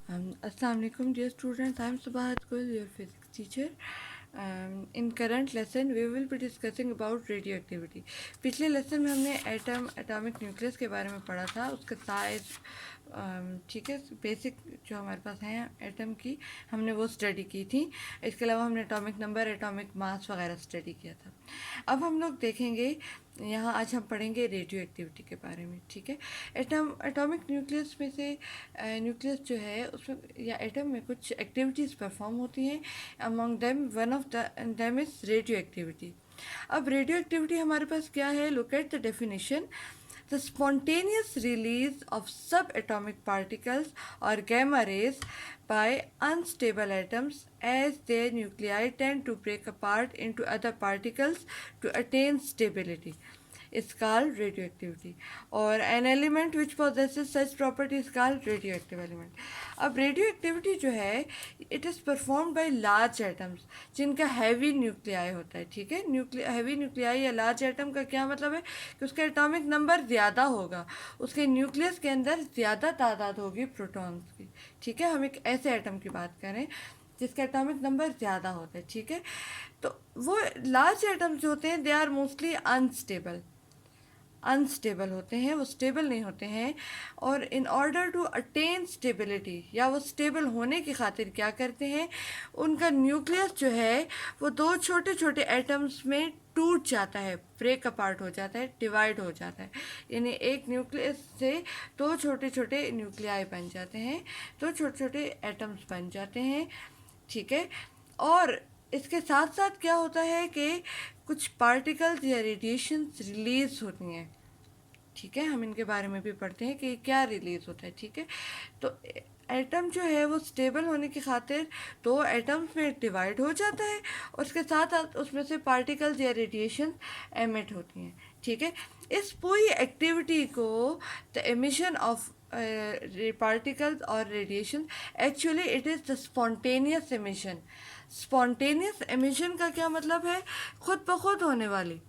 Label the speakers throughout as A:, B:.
A: Assalamu alaikum dear students, I am Subahat Gul, your physics teacher. In current lesson we will be discussing about radioactivity. पिछले lesson में हमने atomic nucleus के बारे में पढ़ा था, उसका साइज, ठीक है, बेसिक जो हमारे पास हैं एटम की हमने वो स्टडी की थी। इसके अलावा हमने एटॉमिक नंबर, एटॉमिक मास वगैरह स्टडी किया था। अब हम लोग देखेंगे यहाँ, आज हम पढ़ेंगे रेडियो एक्टिविटी के बारे में। ठीक है, एटॉमिक न्यूक्लियस में से न्यूक्लियस जो है उसमें या एटम में कुछ एक्टिविटीज़ परफॉर्म होती हैं। Among them one of them is radio activity. अब रेडियो एक्टिविटी हमारे पास क्या है? Look at the definition: the spontaneous release of subatomic particles or gamma rays by unstable atoms as their nuclei tend to break apart into other particles to attain stability is called radioactivity, or an element which possesses such property is called radioactive element. अब radioactivity जो है it is perform by large atoms जिनका heavy nuclei होता है। ठीक है, heavy nuclei या large atom का क्या मतलब है कि उसका एटॉमिक नंबर ज़्यादा होगा, उसके न्यूक्लियस के अंदर ज़्यादा तादाद होगी प्रोटॉन्स की। ठीक है, हम एक ऐसे एटम की बात करें जिसका एटॉमिक नंबर ज़्यादा होता है। ठीक है, तो वो लार्ज एटम्स जो होते हैं दे आर मोस्टली अनस्टेबल होते हैं, वो स्टेबल नहीं होते हैं। और in order to attain stability, या वो स्टेबल होने की खातिर क्या करते हैं, उनका न्यूक्लियस जो है वो दो छोटे छोटे एटम्स में टूट जाता है, ब्रेक अपार्ट हो जाता है, डिवाइड हो जाता है। यानी एक न्यूक्लियस से दो छोटे छोटे न्यूक्लियाई बन जाते हैं, दो छोटे छोटे एटम्स बन जाते हैं। ठीक है, और इसके साथ साथ क्या होता है कि कुछ पार्टिकल्स या रेडिएशंस रिलीज होती हैं। ठीक है, हम इनके बारे में भी पढ़ते हैं कि क्या रिलीज होता है। ठीक है, तो एटम जो है वो स्टेबल होने की खातिर दो एटम्स में डिवाइड हो जाता है और उसके साथ साथ उसमें से पार्टिकल्स या रेडिएशन एमिट होती हैं। ठीक है, इस पूरी एक्टिविटी को द एमिशन ऑफ पार्टिकल्स और radiation, actually it is the spontaneous emission. Spontaneous emission का क्या मतलब है? खुद ब खुद होने वाली।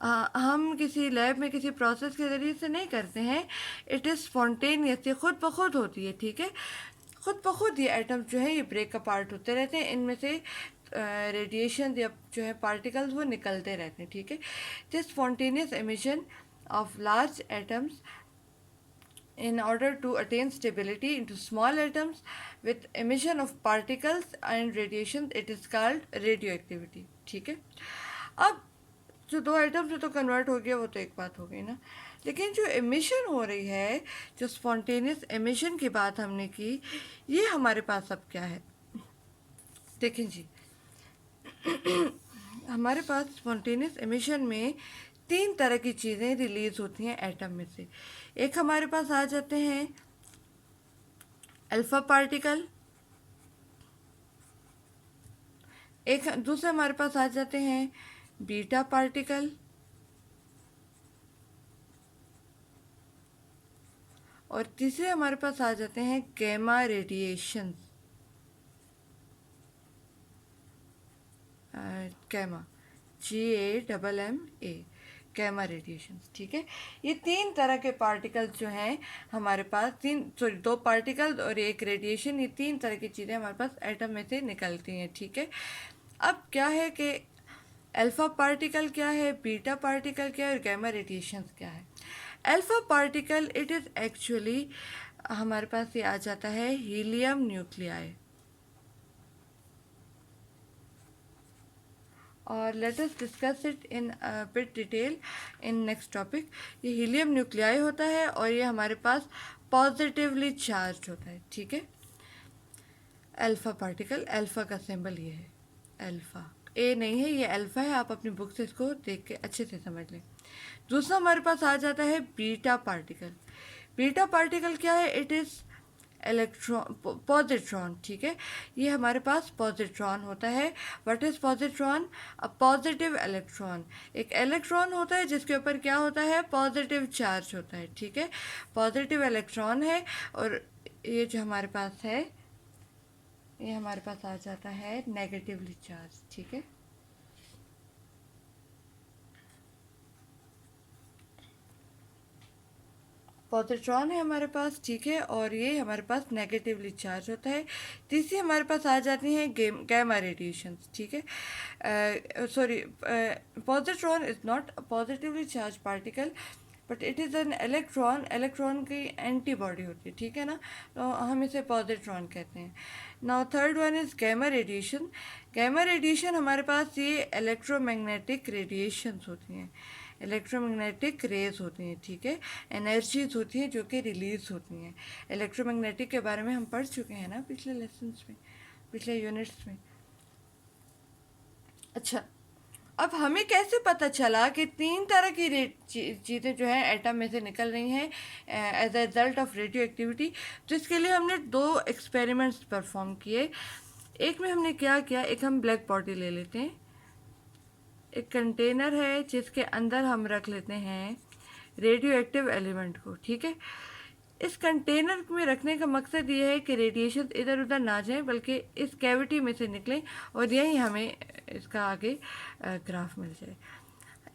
A: हम किसी लैब में किसी प्रोसेस के ज़रिए से नहीं करते हैं, इट इज़ स्पॉन्टेनियस, ये खुद ब खुद होती है। ठीक है, खुद ब खुद ये एटम्स जो है ये ब्रेक अपार्ट होते रहते हैं, इनमें से रेडिएशन या जो है पार्टिकल्स वो निकलते रहते हैं। ठीक है, this spontaneous emission of large atoms in order to attain stability into small atoms with emission of particles and radiation, it is called radioactivity. ठीक है, अब जो दो एटम्स में तो कन्वर्ट हो गया वो तो एक बात हो गई ना, लेकिन जो एमिशन हो रही है, जो स्पॉन्टेनियस एमिशन की बात हमने की, ये हमारे पास अब क्या है? देखें जी, हमारे पास स्पॉन्टेनियस एमिशन में तीन तरह की चीज़ें रिलीज होती हैं एटम में से। एक हमारे पास आ जाते हैं अल्फा पार्टिकल, एक दूसरे हमारे पास आ जाते हैं बीटा पार्टिकल, और तीसरे हमारे पास आ जाते हैं gamma radiation. Gamma, GAMMA, gamma radiation. ठीक है, ये तीन तरह के पार्टिकल्स जो हैं हमारे पास, दो पार्टिकल और एक रेडिएशन, ये तीन तरह की चीज़ें हमारे पास एटम में से निकलती हैं। ठीक है, अब क्या है कि अल्फा पार्टिकल क्या है, बीटा पार्टिकल क्या है और गैमा रेडिएशन क्या है? Alpha particle it is actually हमारे पास ये आ जाता है हीलियम न्यूक्लियाई, और let us discuss it in bit detail in next topic. ये हीलियम न्यूक्लियाई होता है और ये हमारे पास पॉजिटिवली चार्ज होता है। ठीक है, अल्फा पार्टिकल, अल्फा का सिंबल ये है, अल्फा ए नहीं है, ये अल्फा है, आप अपनी बुक से इसको देख के अच्छे से समझ लें। दूसरा हमारे पास आ जाता है बीटा पार्टिकल। बीटा पार्टिकल क्या है? It is electron, positron. ठीक है, ये हमारे पास पॉजिट्रॉन होता है। What is positron? A positive electron. एक इलेक्ट्रॉन होता है जिसके ऊपर क्या होता है? पॉजिटिव चार्ज होता है। ठीक है, पॉजिटिव इलेक्ट्रॉन है, और ये जो हमारे पास है ये हमारे पास आ जाता है नेगेटिवली चार्ज। ठीक है, पॉजिट्रॉन है हमारे पास, ठीक है, और ये हमारे पास नेगेटिवली चार्ज होता है। तीसरी हमारे पास आ जाती हैं गैमा रेडिएशन, ठीक है। Sorry, positron is not a positively charge particle but it is an electron. Electron की एंटीबॉडी होती है, ठीक है ना, तो हम इसे पॉजिट्रॉन कहते हैं। Now third one is gamma radiation. Gamma radiation हमारे पास ये इलेक्ट्रोमैग्नेटिक रेडिएशंस होती हैं, इलेक्ट्रोमैग्नेटिक रेज होती हैं, ठीक है, एनर्जीज होती हैं जो कि रिलीज होती हैं। इलेक्ट्रोमैग्नेटिक के बारे में हम पढ़ चुके हैं ना पिछले लेसन्स में, पिछले यूनिट्स में। अच्छा, अब हमें कैसे पता चला कि तीन तरह की चीज़ें जो है एटम में से निकल रही हैं as a result of radioactivity? तो इसके लिए हमने दो एक्सपेरिमेंट्स परफॉर्म किए। एक में हमने क्या किया, एक हम ब्लैक बॉडी ले लेते हैं, एक कंटेनर है जिसके अंदर हम रख लेते हैं रेडियो एक्टिव एलिमेंट को, ठीक है। इस कंटेनर में रखने का मकसद ये है कि रेडिएशन इधर उधर ना जाए बल्कि इस कैविटी में से निकले और यहीं हमें इसका आगे ग्राफ मिल जाए।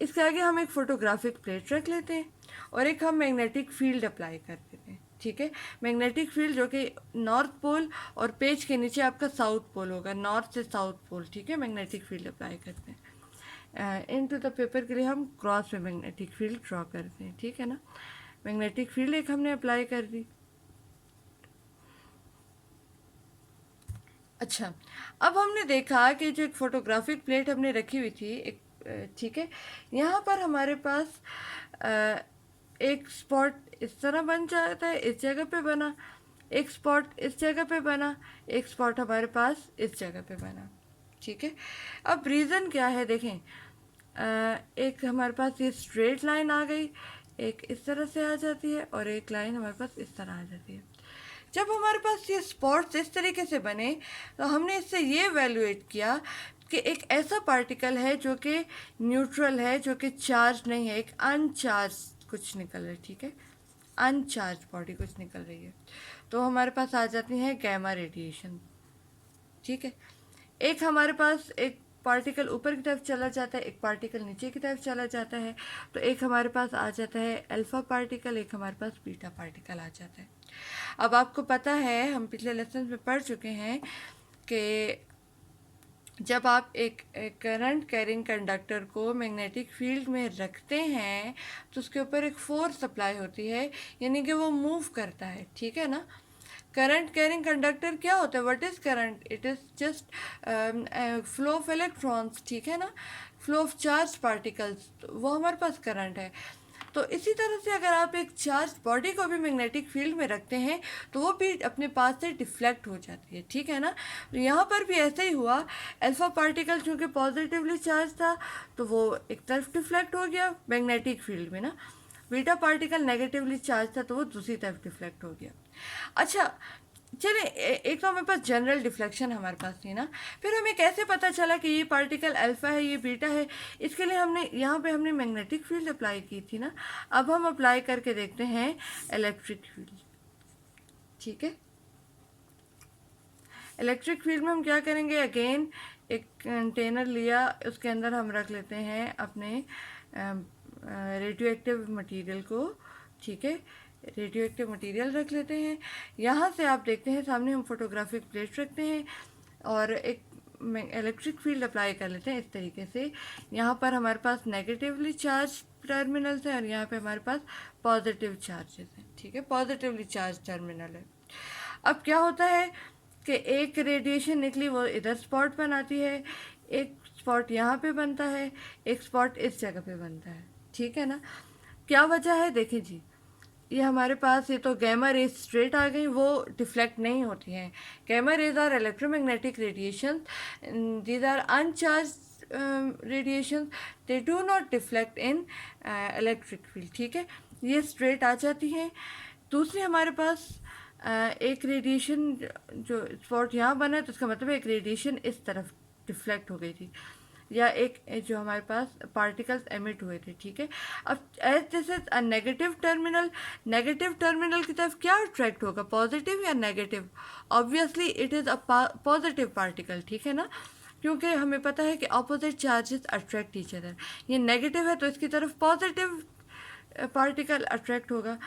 A: इसके आगे हम एक फोटोग्राफिक प्लेट रख लेते हैं और एक हम मैग्नेटिक फील्ड अप्लाई कर देते हैं, ठीक है। मैग्नेटिक फील्ड जो कि नॉर्थ पोल और पेज के नीचे आपका साउथ पोल होगा, नॉर्थ से साउथ पोल, ठीक है, मैग्नेटिक फील्ड अप्लाई करते हैं। इनटू द पेपर के लिए हम क्रॉस में मैग्नेटिक फील्ड ड्रॉ करते हैं, ठीक है ना। मैग्नेटिक फील्ड एक हमने अप्लाई कर दी। अच्छा, अब हमने देखा कि जो एक फोटोग्राफिक प्लेट हमने रखी हुई थी एक, ठीक है, यहाँ पर हमारे पास एक स्पॉट इस तरह बन जाता है, इस जगह पे बना, एक स्पॉट इस जगह पे बना, एक स्पॉट हमारे पास इस जगह पे बना, ठीक है। अब रीज़न क्या है देखें, एक हमारे पास ये स्ट्रेट लाइन आ गई, एक इस तरह से आ जाती है और एक लाइन हमारे पास इस तरह आ जाती है। जब हमारे पास ये स्पॉट्स इस तरीके से बने तो हमने इससे ये एवेलुएट किया कि एक ऐसा पार्टिकल है जो कि न्यूट्रल है, जो कि चार्ज नहीं है, एक अनचार्ज कुछ निकल रहा है, ठीक है, अनचार्ज बॉडी कुछ निकल रही है, तो हमारे पास आ जाती है गैमा रेडिएशन, ठीक है। एक हमारे पास एक पार्टिकल ऊपर की तरफ चला जाता है, एक पार्टिकल नीचे की तरफ चला जाता है, तो एक हमारे पास आ जाता है अल्फा पार्टिकल, एक हमारे पास बीटा पार्टिकल आ जाता है। अब आपको पता है, हम पिछले लेसन में पढ़ चुके हैं कि जब आप एक करंट कैरिंग कंडक्टर को मैग्नेटिक फील्ड में रखते हैं तो उसके ऊपर एक फोर्स अप्लाई होती है, यानी कि वो मूव करता है, ठीक है ना। करंट कैरिंग कंडक्टर क्या होता है, what is current? It is just flow of electrons, ठीक है ना, फ्लो ऑफ चार्ज पार्टिकल्स, वो हमारे पास करंट है। तो इसी तरह से अगर आप एक चार्ज बॉडी को भी मैग्नेटिक फील्ड में रखते हैं तो वो भी अपने पास से डिफ्लेक्ट हो जाती है, ठीक है ना। तो यहाँ पर भी ऐसे ही हुआ, अल्फा पार्टिकल चूँकि पॉजिटिवली चार्ज था तो वो एक तरफ डिफ्लेक्ट हो गया मैग्नेटिक फील्ड में ना, बीटा पार्टिकल नेगेटिवली चार्ज था तो वो दूसरी तरफ डिफ्लेक्ट हो गया। अच्छा, चले एक तो हमारे पास जनरल डिफ्लेक्शन हमारे पास थी ना, फिर हमें कैसे पता चला कि ये पार्टिकल अल्फा है, ये बीटा है? इसके लिए हमने यहाँ पे हमने मैग्नेटिक फील्ड अप्लाई की थी ना, अब हम अप्लाई करके देखते हैं इलेक्ट्रिक फील्ड, ठीक है। इलेक्ट्रिक फील्ड में हम क्या करेंगे, अगेन एक कंटेनर लिया, उसके अंदर हम रख लेते हैं अपने रेडियो एक्टिव मटीरियल को, ठीक है, रेडियो एक्टिव मटीरियल रख लेते हैं। यहाँ से आप देखते हैं सामने हम फोटोग्राफिक प्लेट रखते हैं और एक इलेक्ट्रिक फील्ड अप्लाई कर लेते हैं इस तरीके से। यहाँ पर हमारे पास नेगेटिवली चार्ज टर्मिनल्स हैं और यहाँ पे हमारे पास पॉजिटिव चार्जेस हैं, ठीक है, पॉजिटिवली चार्ज टर्मिनल है। अब क्या होता है कि एक रेडिएशन निकली वो इधर स्पॉट बनाती है, एक स्पॉट यहाँ पे बनता है, एक स्पॉट इस जगह पे बनता है, ठीक है ना। क्या वजह है देखें जी, ये हमारे पास ये तो गैमा रेज स्ट्रेट आ गई, वो डिफ्लेक्ट नहीं होती हैं। Gamma rays are electromagnetic radiation, these are uncharged radiation, they do not deflect in electric field, ठीक है, ये स्ट्रेट आ जाती हैं। दूसरी हमारे पास एक रेडिएशन जो स्पॉट यहाँ बना है तो उसका मतलब है एक रेडिएशन इस तरफ डिफ्लेक्ट हो गई थी, या एक जो हमारे पास पार्टिकल्स एमिट हुए थे, ठीक है। अब as this is a negative terminal, negative terminal की तरफ क्या अट्रैक्ट होगा, पॉजिटिव या negative? Obviously it is a positive particle, ठीक है ना, क्योंकि हमें पता है कि opposite charges attract each other. ये नेगेटिव है तो इसकी तरफ पॉजिटिव पार्टिकल अट्रैक्ट होगा।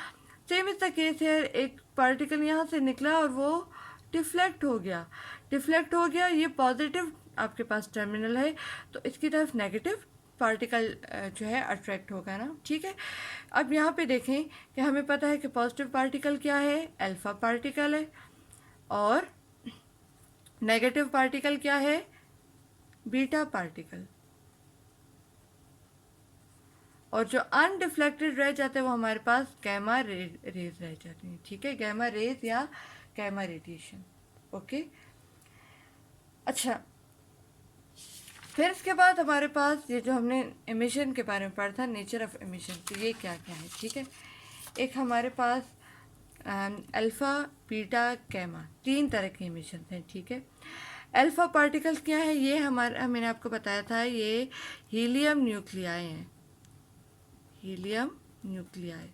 A: सेम इज द केस है, एक पार्टिकल यहाँ से निकला और वो डिफ्लेक्ट हो गया, डिफ्लेक्ट हो गया, ये पॉजिटिव आपके पास टर्मिनल है, तो इसकी तरफ नेगेटिव पार्टिकल जो है अट्रैक्ट होगा ना, ठीक है। अब यहाँ पे देखें कि हमें पता है कि पॉजिटिव पार्टिकल क्या है, अल्फा पार्टिकल है, और नेगेटिव पार्टिकल क्या है, बीटा पार्टिकल। और जो अनडिफ्लेक्टेड रह जाते हैं वो हमारे पास गैमा रेज रह जाती हैं, ठीक है, गैमा रेज या गैमा रेडिएशन। ओके, अच्छा, फिर इसके बाद हमारे पास ये जो हमने एमिशन के बारे में पढ़ा था, नेचर ऑफ एमिशन, तो ये क्या क्या है, ठीक है। एक हमारे पास अल्फ़ा, बीटा, गैमा, तीन तरह के एमिशन हैं, ठीक है। अल्फ़ा पार्टिकल्स क्या है, ये हमारा मैंने आपको बताया था, ये हीलियम न्यूक्लियाई हैं, हीलियम न्यूक्लियाई,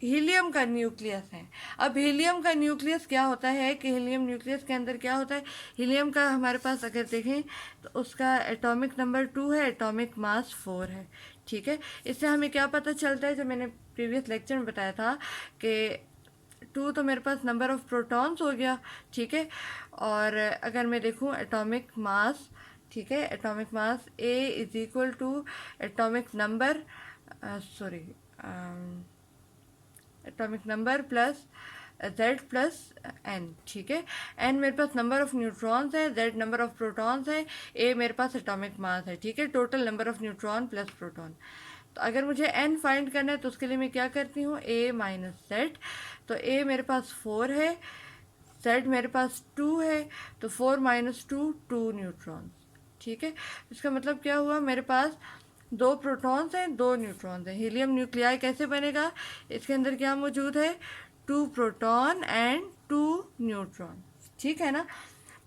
A: हीलियम का न्यूक्लियस है। अब हीलियम का न्यूक्लियस क्या होता है कि हीलियम न्यूक्लियस के अंदर क्या होता है, हीलियम का हमारे पास अगर देखें तो उसका एटॉमिक नंबर 2 है, एटॉमिक मास 4 है, ठीक है। इससे हमें क्या पता चलता है, जो मैंने प्रीवियस लेक्चर में बताया था कि 2 तो मेरे पास नंबर ऑफ प्रोटॉन्स हो गया, ठीक है। और अगर मैं देखूं एटॉमिक मास, ठीक है, atomic mass A is equal to atomic number, sorry, atomic number plus Z plus N, ठीक है। N मेरे पास नंबर ऑफ न्यूट्रॉन्स है, Z नंबर ऑफ प्रोटॉन्स है, A मेरे पास एटॉमिक मास है, ठीक है, total number of neutron plus proton. तो अगर मुझे N फाइंड करना है तो उसके लिए मैं क्या करती हूँ, A माइनस Z, तो A मेरे पास 4 है, Z मेरे पास 2 है, तो 4 माइनस 2 2 न्यूट्रॉन्स, ठीक है। इसका मतलब क्या हुआ, मेरे पास 2 प्रोटॉन्स हैं, 2 न्यूट्रॉन्स हैं। हीलियम न्यूक्लियाई कैसे बनेगा, इसके अंदर क्या मौजूद है, 2 प्रोटॉन एंड 2 न्यूट्रॉन, ठीक है ना।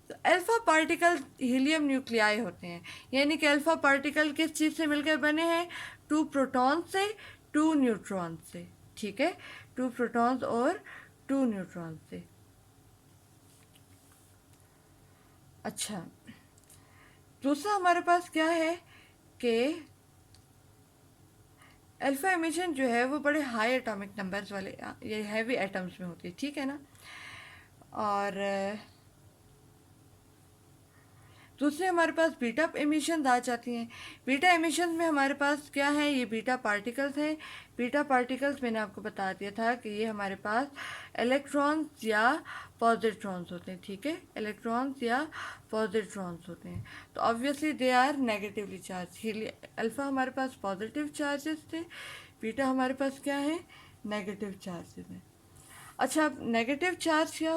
A: तो अल्फा पार्टिकल हीलियम न्यूक्लियाई होते हैं, यानी कि अल्फा पार्टिकल किस चीज़ से मिलकर बने हैं, 2 प्रोटॉन से, 2 न्यूट्रॉन से, ठीक है, 2 प्रोटॉन्स और 2 न्यूट्रॉन से। अच्छा, दूसरा हमारे पास क्या है कि अल्फा एमिशन जो है वो बड़े हाई एटॉमिक नंबर्स वाले, ये हैवी एटम्स में होती है, ठीक है ना। और दूसरे हमारे पास बीटा एमिशन आ जाती हैं। बीटा एमिशन में हमारे पास क्या है, ये बीटा पार्टिकल्स हैं। बीटा पार्टिकल्स मैंने आपको बता दिया था कि ये हमारे पास इलेक्ट्रॉन्स या पॉजिट्रॉन्स होते हैं, ठीक है, इलेक्ट्रॉन्स या पॉजिट्रॉन्स होते हैं। तो obviously they are negatively charge. Alpha हमारे पास पॉजिटिव चार्जेस थे, बीटा हमारे पास क्या है, नेगेटिव चार्जेस हैं। अच्छा, नेगेटिव चार्ज क्या,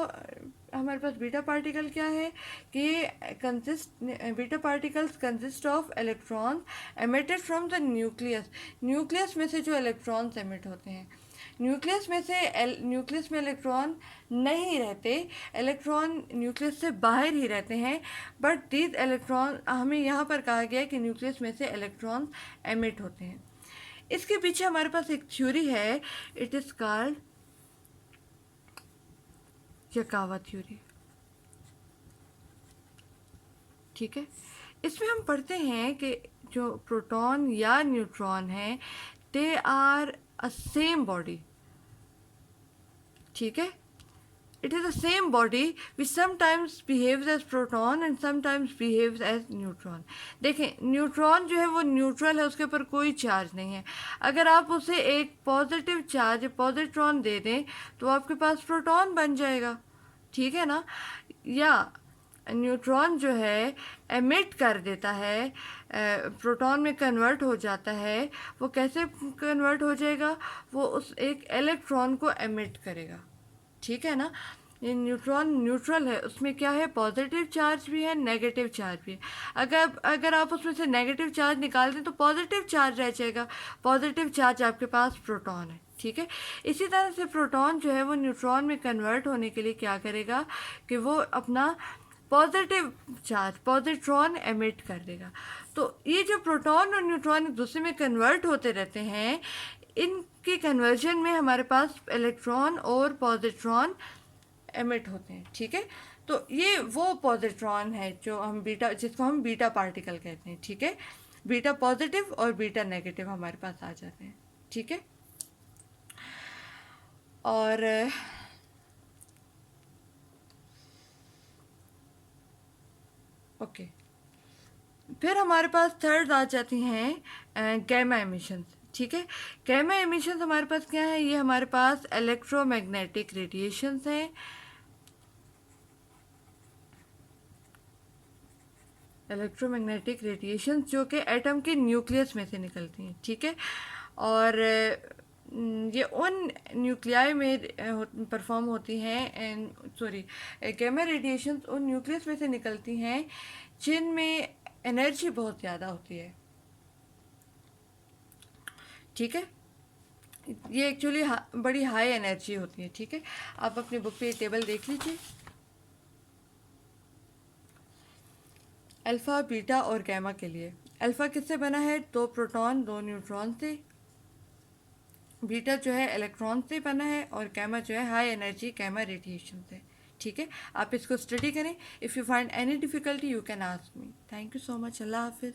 A: हमारे पास बीटा पार्टिकल क्या है कि beta particles consist of electron emitted from the nucleus. Nucleus में से जो इलेक्ट्रॉन्स एमिट होते हैं, न्यूक्लियस में इलेक्ट्रॉन नहीं रहते, इलेक्ट्रॉन न्यूक्लियस से बाहर ही रहते हैं, बट दीज इलेक्ट्रॉन, हमें यहाँ पर कहा गया है कि न्यूक्लियस में से इलेक्ट्रॉन एमिट होते हैं। इसके पीछे हमारे पास एक थ्योरी है, इट इज़ कॉल्ड यकावा थ्योरी, ठीक है। इसमें हम पढ़ते हैं कि जो प्रोटॉन या न्यूट्रॉन है, they are a same body, ठीक है, it is the same body which sometimes behaves as proton and sometimes behaves as neutron. देखें, न्यूट्रॉन जो है वो न्यूट्रल है, उसके ऊपर कोई चार्ज नहीं है। अगर आप उसे एक पॉजिटिव चार्ज, पॉजिट्रॉन दे दें तो आपके पास प्रोटॉन बन जाएगा, ठीक है ना। या न्यूट्रॉन जो है एमिट कर देता है, प्रोटॉन में कन्वर्ट हो जाता है। वो कैसे कन्वर्ट हो जाएगा, वो उस एक इलेक्ट्रॉन को एमिट करेगा, ठीक है ना। ये न्यूट्रॉन न्यूट्रल है, उसमें क्या है, पॉजिटिव चार्ज भी है, नेगेटिव चार्ज भी है। अगर आप उसमें से नेगेटिव चार्ज निकाल दें तो पॉजिटिव चार्ज रह जाएगा, पॉजिटिव चार्ज आपके पास प्रोटॉन है, ठीक है। इसी तरह से प्रोटॉन जो है वो न्यूट्रॉन में कन्वर्ट होने के लिए क्या करेगा कि वो अपना पॉजिटिव चार्ज, पॉजिट्रॉन एमिट कर देगा। तो ये जो प्रोटॉन और न्यूट्रॉन एक दूसरे में कन्वर्ट होते रहते हैं, इनके कन्वर्जन में हमारे पास इलेक्ट्रॉन और पॉजिट्रॉन एमिट होते हैं, ठीक है। तो ये वो पॉजिट्रॉन है जो हम बीटा, जिसको हम बीटा पार्टिकल कहते हैं, ठीक है। बीटा पॉजिटिव और बीटा नेगेटिव हमारे पास आ जाते हैं, ठीक है। और ओके, फिर हमारे पास थर्ड आ जाती हैं गैमा एमिशंस। ठीक है, गैमा एमिशंस हमारे पास क्या है, ये हमारे पास इलेक्ट्रोमैग्नेटिक रेडिएशंस हैं। इलेक्ट्रोमैग्नेटिक रेडिएशंस जो कि एटम के न्यूक्लियस में से निकलती हैं। ठीक है, और ये उन न्यूक्लियाई में परफॉर्म होती हैं, सॉरी, गैमा रेडिएशंस उन न्यूक्लियस में से निकलती हैं जिनमें एनर्जी बहुत ज़्यादा होती है। ठीक है, ये एक्चुअली बड़ी हाई एनर्जी होती है। ठीक है, आप अपनी बुक पे ये टेबल देख लीजिए। अल्फ़ा, बीटा और गैमा के लिए अल्फ़ा किससे बना है, 2 प्रोटॉन 2 न्यूट्रॉन से। बीटा जो है इलेक्ट्रॉन से बना है, और गैमा जो है हाई एनर्जी गैमा रेडिएशन से। ठीक है, आप इसको स्टडी करें। If you find any difficulty you can ask me. Thank you so much. अल्लाह हाफिज़।